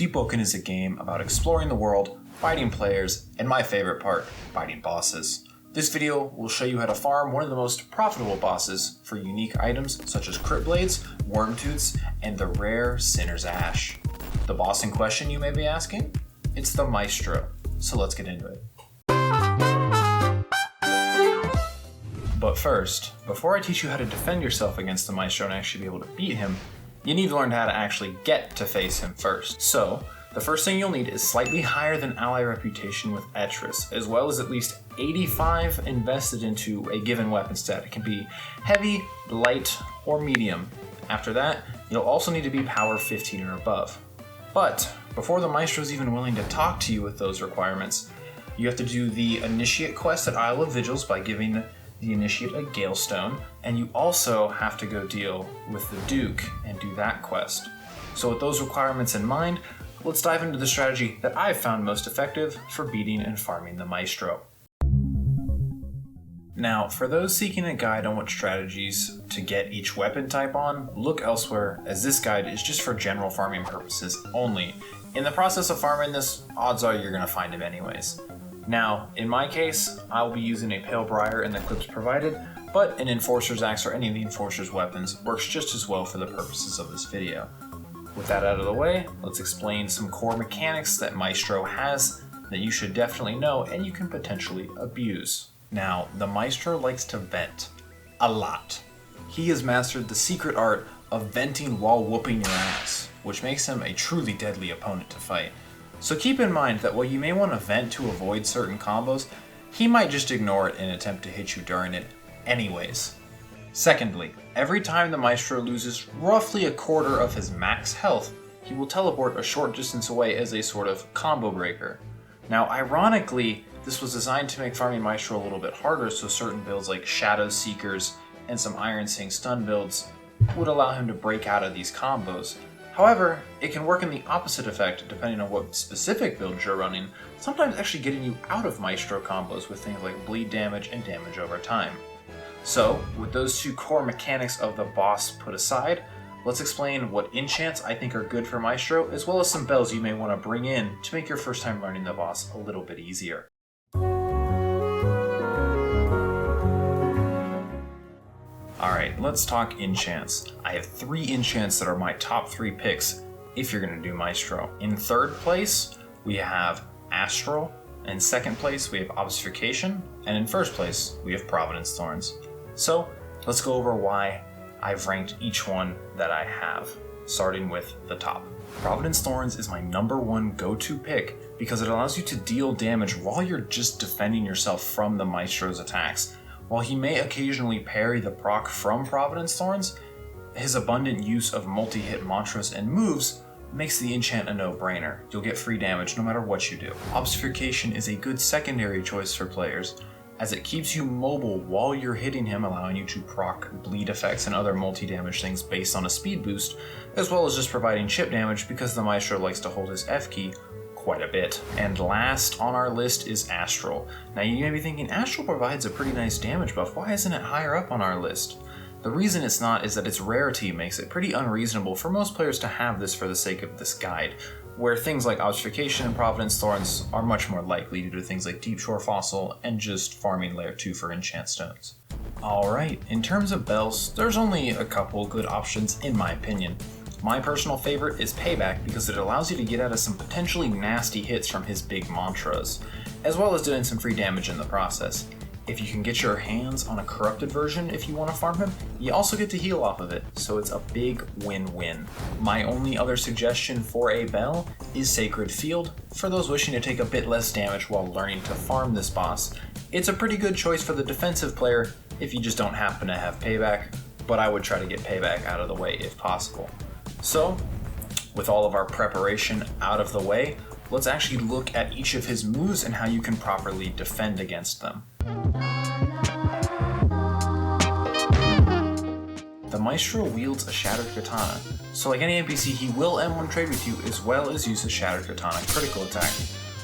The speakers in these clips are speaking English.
Deepwoken is a game about exploring the world, fighting players, and my favorite part, fighting bosses. This video will show you how to farm one of the most profitable bosses for unique items such as crit blades, worm tooths, and the rare Sinner's Ash. The boss in question, you may be asking? It's the Maestro, so let's get into it. But first, before I teach you how to defend yourself against the Maestro and actually be able to beat him, you need to learn how to actually get to face him first. So, the first thing you'll need is slightly higher than ally reputation with Etris, as well as at least 85 invested into a given weapon stat. It can be heavy, light, or medium. After that, you'll also need to be power 15 or above. But before the Maestro's even willing to talk to you with those requirements, you have to do the Initiate quest at Isle of Vigils by giving the Initiate a Gale Stone, and you also have to go deal with the Duke and do that quest. So with those requirements in mind, let's dive into the strategy that I've found most effective for beating and farming the Maestro. Now, for those seeking a guide on what strategies to get each weapon type on, look elsewhere, as this guide is just for general farming purposes only. In the process of farming this, odds are you're going to find him anyways. Now, in my case, I will be using a Pale Briar in the clips provided, but an Enforcer's Axe or any of the Enforcer's weapons works just as well for the purposes of this video. With that out of the way, let's explain some core mechanics that Maestro has that you should definitely know and you can potentially abuse. Now, the Maestro likes to vent. A lot. He has mastered the secret art of venting while whooping your ass, which makes him a truly deadly opponent to fight. So keep in mind that while you may want to vent to avoid certain combos, he might just ignore it and attempt to hit you during it anyways. Secondly, every time the Maestro loses roughly a quarter of his max health, he will teleport a short distance away as a sort of combo breaker. Now, ironically, this was designed to make farming Maestro a little bit harder, so certain builds like Shadow Seekers and some Iron Sing stun builds would allow him to break out of these combos. However, it can work in the opposite effect depending on what specific builds you're running, sometimes actually getting you out of Maestro combos with things like bleed damage and damage over time. So, with those two core mechanics of the boss put aside, let's explain what enchants I think are good for Maestro, as well as some bells you may want to bring in to make your first time learning the boss a little bit easier. Alright, let's talk enchants. I have 3 enchants that are my top 3 picks if you're going to do Maestro. In third place, we have Astral. In second place, we have Obfuscation. And in first place, we have Providence Thorns. So, let's go over why I've ranked each one that I have, starting with the top. Providence Thorns is my number 1 go-to pick because it allows you to deal damage while you're just defending yourself from the Maestro's attacks. While he may occasionally parry the proc from Providence Thorns, his abundant use of multi-hit mantras and moves makes the enchant a no-brainer. You'll get free damage no matter what you do. Obfuscation is a good secondary choice for players, as it keeps you mobile while you're hitting him, allowing you to proc bleed effects and other multi-damage things based on a speed boost, as well as just providing chip damage because the Maestro likes to hold his F key quite a bit. And last on our list is Astral. Now you may be thinking, Astral provides a pretty nice damage buff, why isn't it higher up on our list? The reason it's not is that its rarity makes it pretty unreasonable for most players to have this for the sake of this guide, where things like Obfuscation and Providence Thorns are much more likely due to things like Deep Shore Fossil and just farming Layer 2 for enchant stones. Alright, in terms of bells, there's only a couple good options in my opinion. My personal favorite is Payback because it allows you to get out of some potentially nasty hits from his big mantras, as well as doing some free damage in the process. If you can get your hands on a corrupted version if you want to farm him, you also get to heal off of it, so it's a big win-win. My only other suggestion for a bell is Sacred Field, for those wishing to take a bit less damage while learning to farm this boss. It's a pretty good choice for the defensive player if you just don't happen to have Payback, but I would try to get Payback out of the way if possible. So, with all of our preparation out of the way, let's actually look at each of his moves and how you can properly defend against them. The Maestro wields a Shattered Katana, so like any NPC he will M1 trade with you as well as use a Shattered Katana critical attack.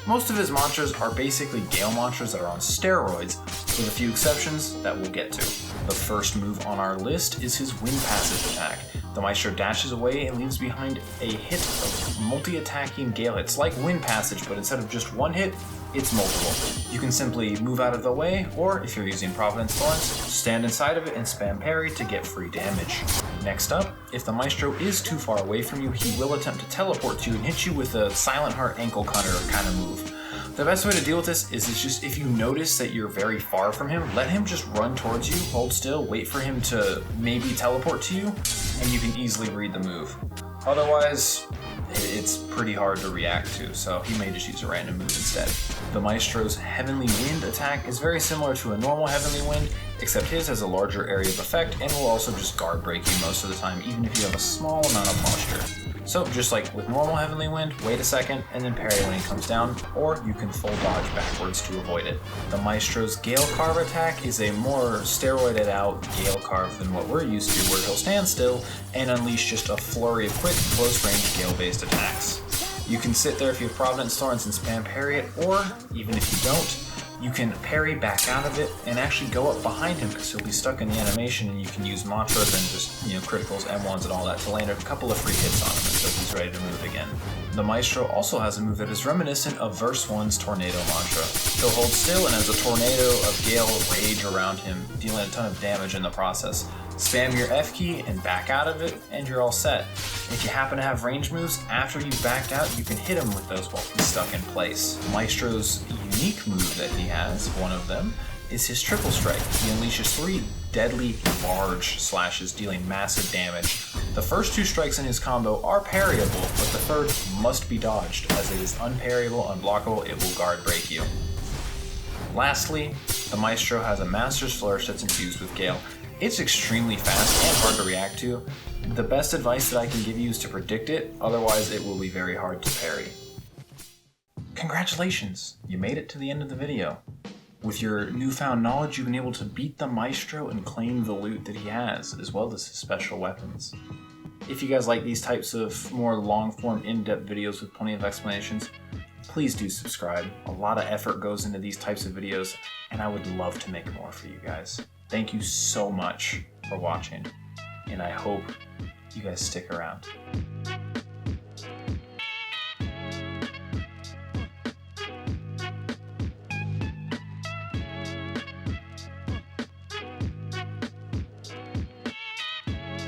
Most of his mantras are basically Gale mantras that are on steroids, with a few exceptions that we'll get to. The first move on our list is his Wind Passage attack. The Maestro dashes away and leaves behind a hit of multi-attacking Gale hits, like Wind Passage, but instead of just one hit, it's multiple. You can simply move out of the way, or if you're using Providence Thorns, stand inside of it and spam parry to get free damage. Next up, if the Maestro is too far away from you, he will attempt to teleport to you and hit you with a Silent Heart ankle cutter kind of move. The best way to deal with this is just if you notice that you're very far from him, let him just run towards you, hold still, wait for him to maybe teleport to you, and you can easily read the move. Otherwise, it's pretty hard to react to, so he may just use a random move instead. The Maestro's Heavenly Wind attack is very similar to a normal Heavenly Wind, except his has a larger area of effect and will also just guard break you most of the time, even if you have a small amount of posture. So just like with normal Heavenly Wind, wait a second and then parry when he comes down, or you can full dodge backwards to avoid it. The Maestro's Gale Carve attack is a more steroided out Gale Carve than what we're used to, where he'll stand still and unleash just a flurry of quick, close range Gale based attacks. You can sit there if you have Providence Thorns and spam parry it, or even if you don't, you can parry back out of it and actually go up behind him because he'll be stuck in the animation, and you can use mantras and just, criticals, M1s and all that to land a couple of free hits on him until he's ready to move again. The Maestro also has a move that is reminiscent of Verse 1's Tornado mantra. He'll hold still and has a tornado of Gale rage around him, dealing a ton of damage in the process. Spam your F key and back out of it, and you're all set. If you happen to have range moves, after you've backed out, you can hit him with those while he's stuck in place. Maestro's unique move that he has, one of them, is his Triple Strike. He unleashes 3 deadly large slashes, dealing massive damage. The first 2 strikes in his combo are parryable, but the third must be dodged, as it is unparryable, unblockable, it will guard break you. Lastly, the Maestro has a Master's Flourish that's infused with Gale. It's extremely fast and hard to react to. The best advice that I can give you is to predict it, otherwise it will be very hard to parry. Congratulations! You made it to the end of the video. With your newfound knowledge, you've been able to beat the Maestro and claim the loot that he has, as well as his special weapons. If you guys like these types of more long-form, in-depth videos with plenty of explanations, please do subscribe. A lot of effort goes into these types of videos, and I would love to make more for you guys. Thank you so much for watching, and I hope you guys stick around.